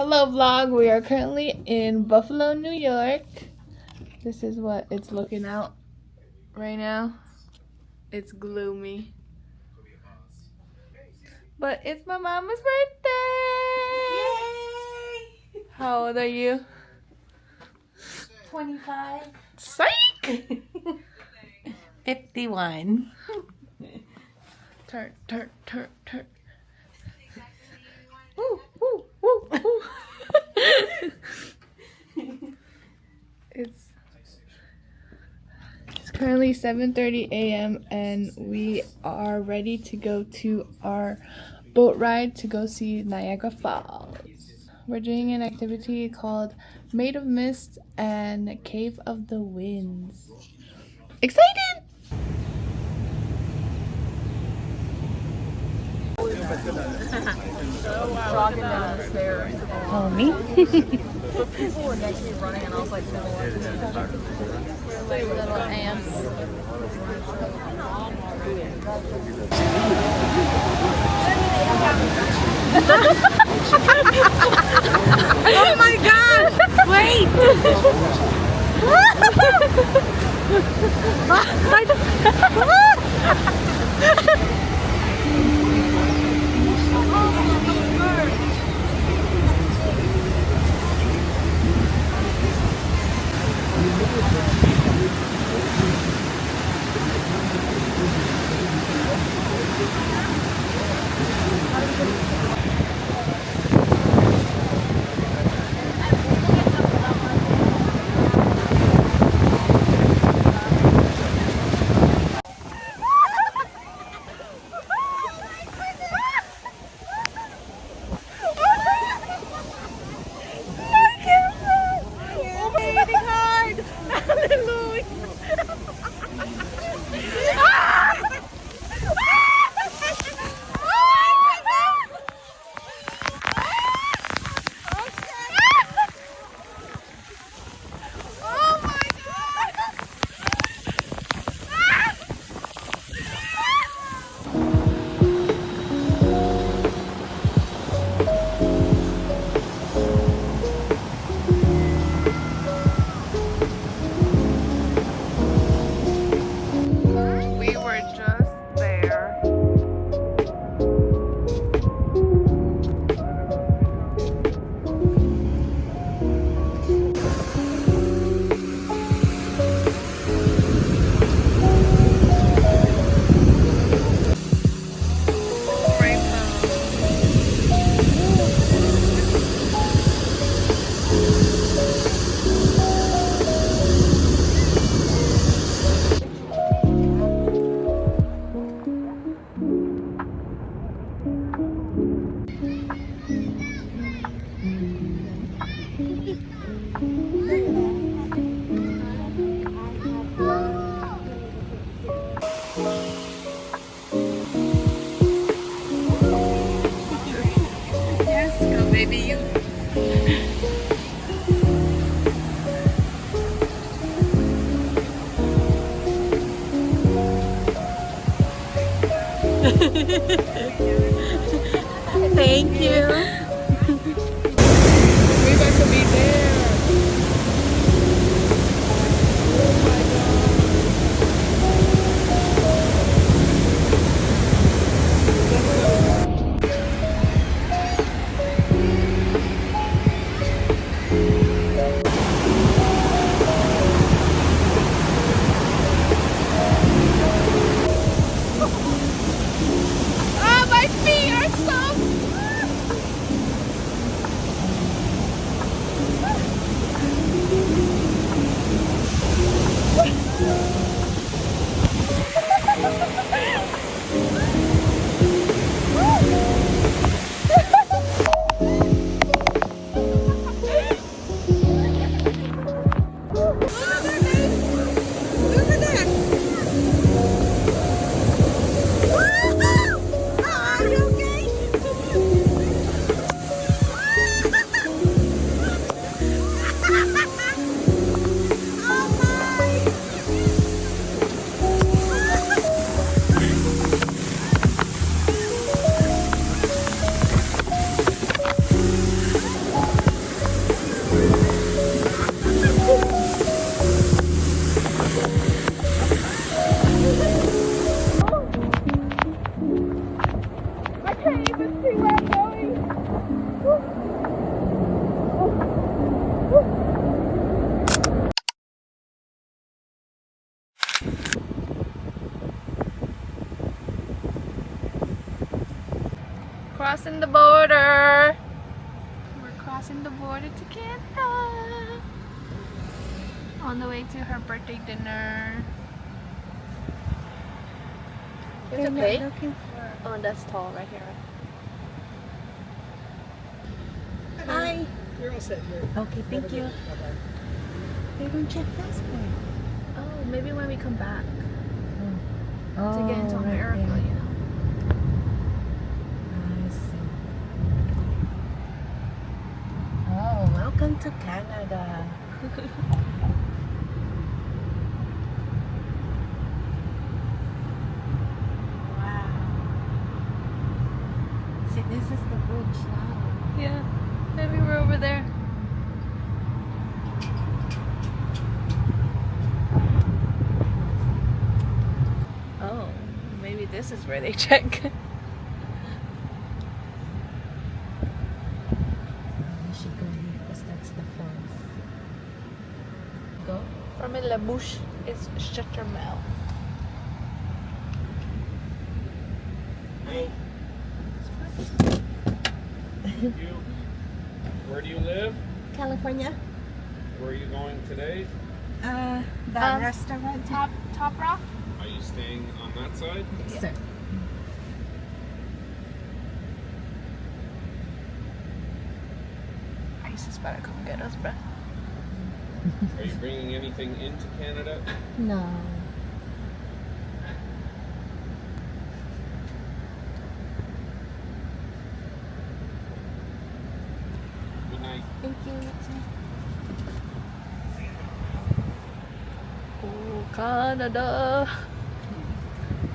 Hello vlog, we are currently in Buffalo, New York. This is what it's looking out right now. It's gloomy. But it's my mama's birthday! Yay! How old are you? 25. Psych! 51. Turn. Woo, woo, woo, woo. It's currently 7:30 a.m. and we are ready to go to our boat ride to go see Niagara Falls. We're doing an activity called Made of Mist and Cave of the Winds. Excited! Jogging down the stairs. Oh, me? But people were next to me running, and I was like, no, little ants. Oh my god! Wait! We were just there. Yes, go baby, you. Thank you. We're about to be there. Oh, my feet are so crossing the border. We're crossing the border to Canada. On the way to her birthday dinner. It's okay. Looking for... Oh, that's tall right here. Hi. You're all set here. Okay, thank you. They don't check passport. Oh, maybe when we come back Oh, to get into America, you know. I see. Oh, welcome to Canada. Wow. See, this is the bridge now. Yeah, maybe we're over there. Oh, maybe this is where they check. We should go here because that's the falls. Go. From la bouche is shut your mouth. Hi. Where do you live? California. Where are you going today? The restaurant. Top Rock? Are you staying on that side? Yes, sir. ISIS better come get us, bruh. Are you bringing anything into Canada? No. Good night. Thank you. Oh, Canada.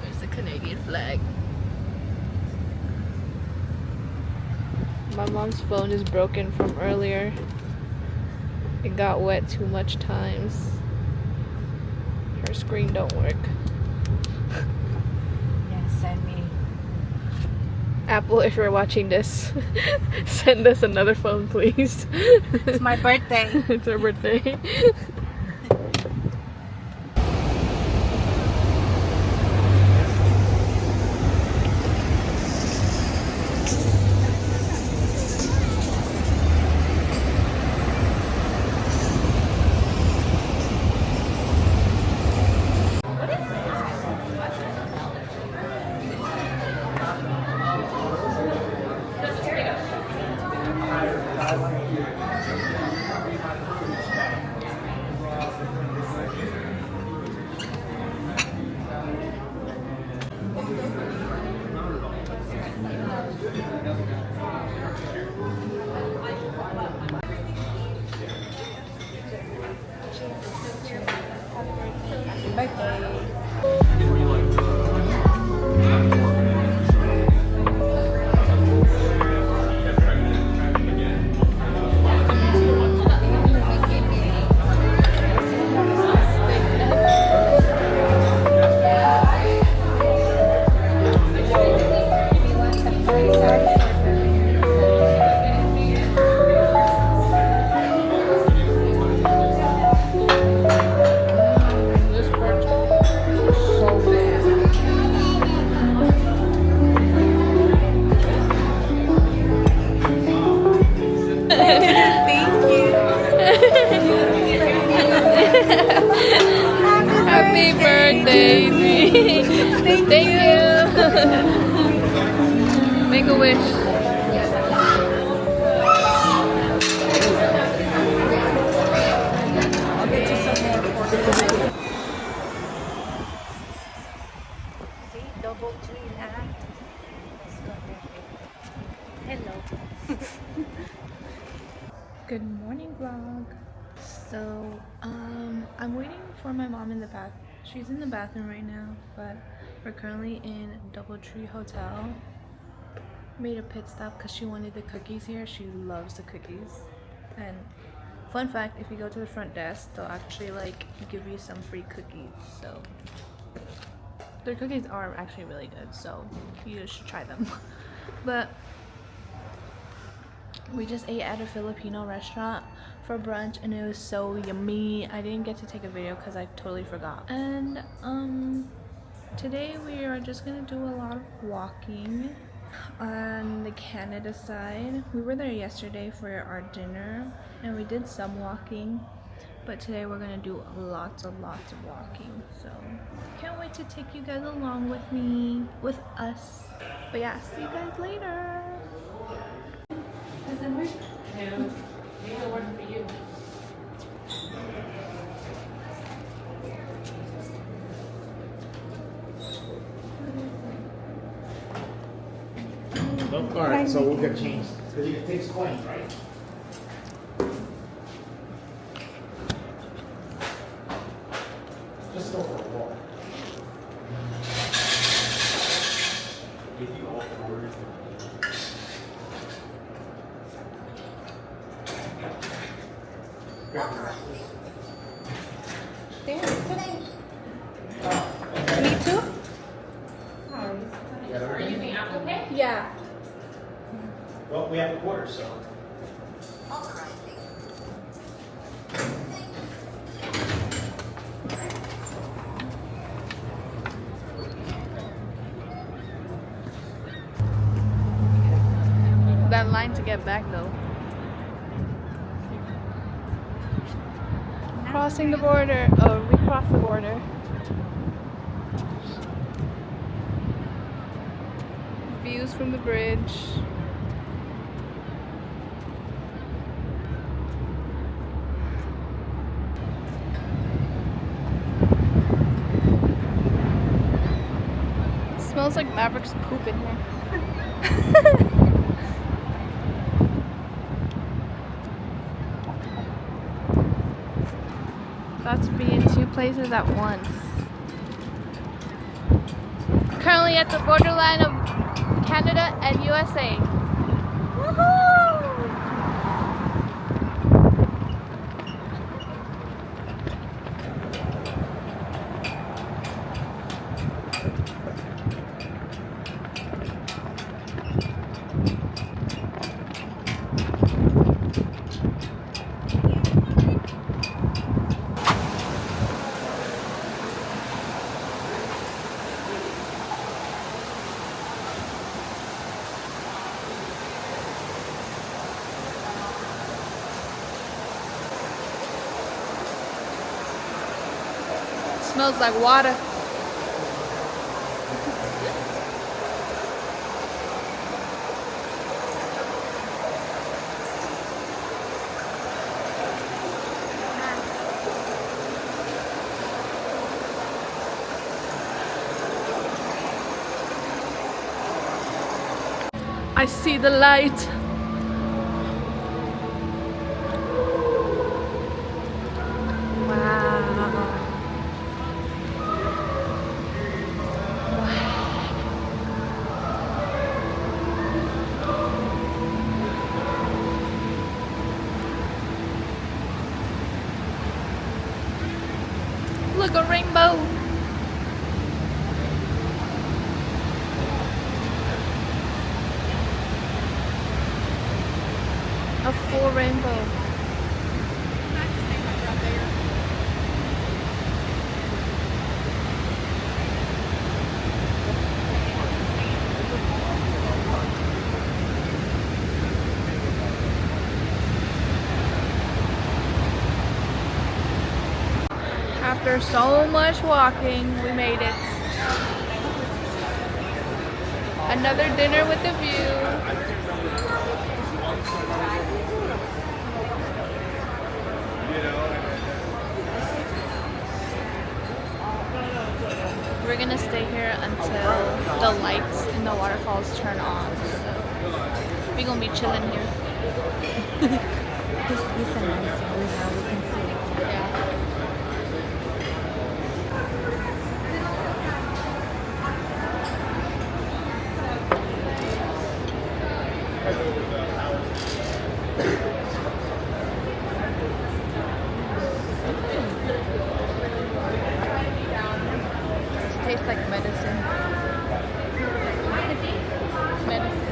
There's the Canadian flag. My mom's phone is broken from earlier. It got wet too much times. Her screen don't work. Yeah, send me. Apple, if you're watching this, send us another phone, please. It's my birthday. It's her birthday. Happy birthday! Thank you. Make a wish. See, double tree land. Let's go there. Hello. Good morning, vlog. So, I'm waiting for my mom in the bath. She's in the bathroom right now, but we're currently in Doubletree Hotel. Made a pit stop because she wanted the cookies here. She loves the cookies. And fun fact, if you go to the front desk, they'll actually like give you some free cookies. So their cookies are actually really good, so you should try them. But we just ate at a Filipino restaurant for brunch and it was so yummy. I didn't get to take a video because I totally forgot. And today we are just gonna do a lot of walking On the Canada side, we were there yesterday for our dinner and we did some walking, but today we're gonna do lots of walking, so can't wait to take you guys along with me, with us. But yeah, see you guys later. Alright, so we'll get changed. Because it takes coins, right? Just go for a walk. Me too? Are you using Apple Pay? Yeah. Well, we have a quarter, so. That line to get back though. Crossing the border. Oh, we crossed the border. Views from the bridge. Smells like Maverick's poop in here. Got to be in two places at once. Currently at the borderline of Canada and USA. Woohoo! Smells like water. I see the light. Look, a rainbow. A full rainbow. After so much walking, we made it. Another dinner with a view. We're gonna stay here until the lights in the waterfalls turn on. So we're gonna be chilling here. This is a nice view now we can see. Yeah. This tastes like medicine. Medicine.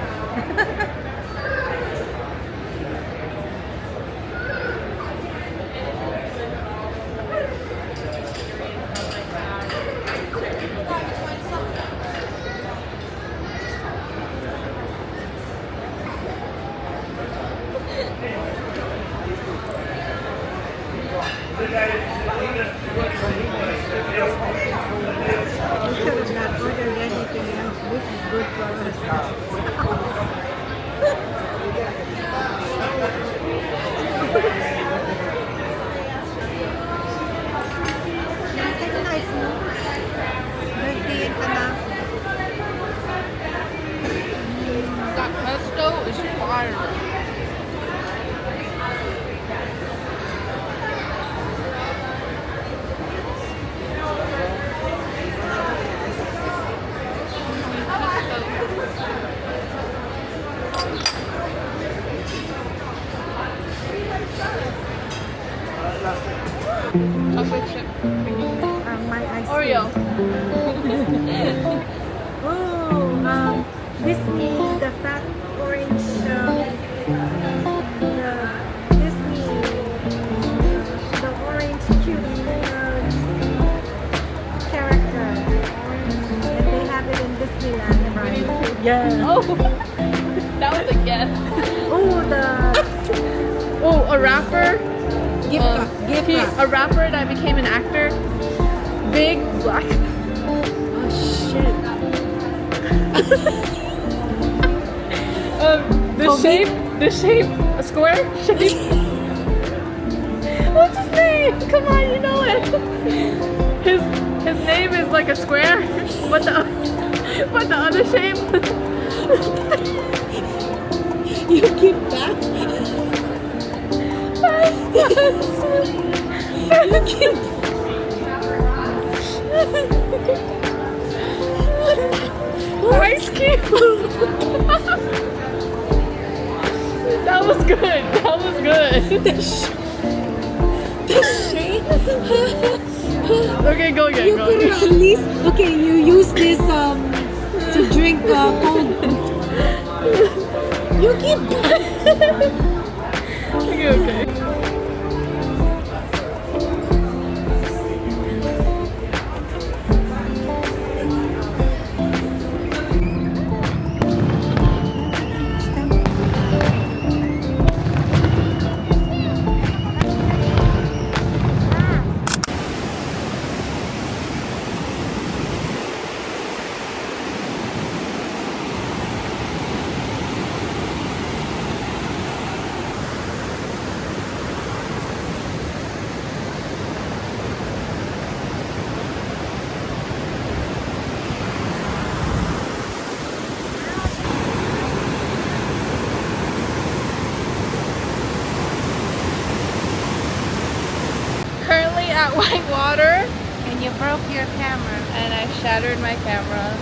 Chocolate chip. My ice Oreo. Oh, Disney, the fat orange, the Disney, the orange cute character, and they have it in Disneyland, right? Yeah. Oh, that was a guess. Oh, Oh, a rapper. gift wrap. A rapper that became an actor. Big black. Oh shit. The shape, a square shape. What's his name? Come on, you know it. His name is like a square, but the other shape. You keep that? You keep Ice Cube. That was good. That was good. the shape. Okay, go again. You Go could again. at least, okay, you use this to drink cold. You keep that. Okay. Currently at Whitewater, And you broke your camera. and I shattered my camera.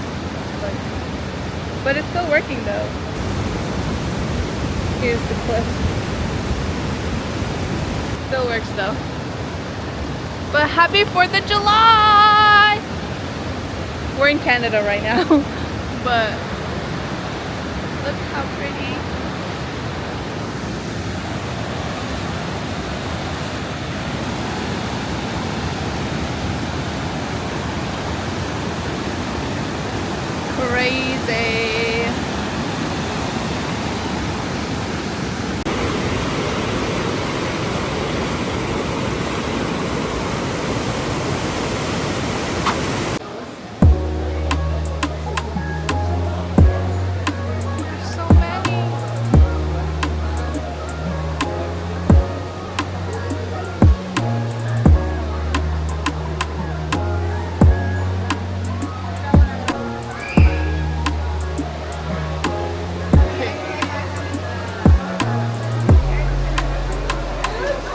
But it's still working though. Here's the clip. Still works though. But happy 4th of July! We're in Canada right now. But look how pretty. Crazy. So many.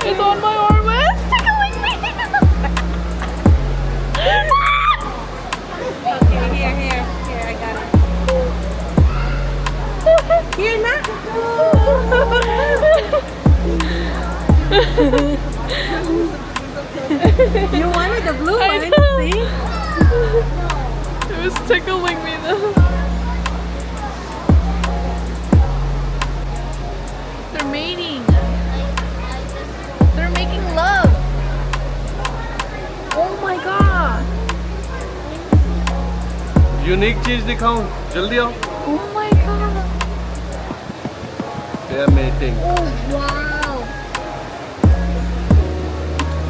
It's on my arm. It's tickling me. Okay, here, I got it. Here now. You wanted the blue I one, know. see? It was tickling me though. They're mating. They're making love. Oh my god. Unique चीज दिखाऊं जल्दी आओ Oh my god. they are mating Oh wow.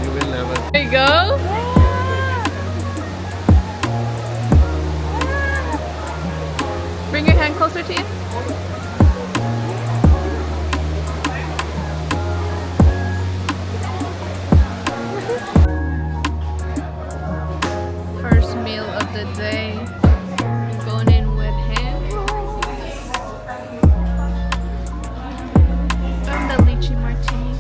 you will never There you go. Bring your hand closer to you. First meal of the day. Going in with hand rolls. And the lychee martini.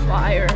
Fire.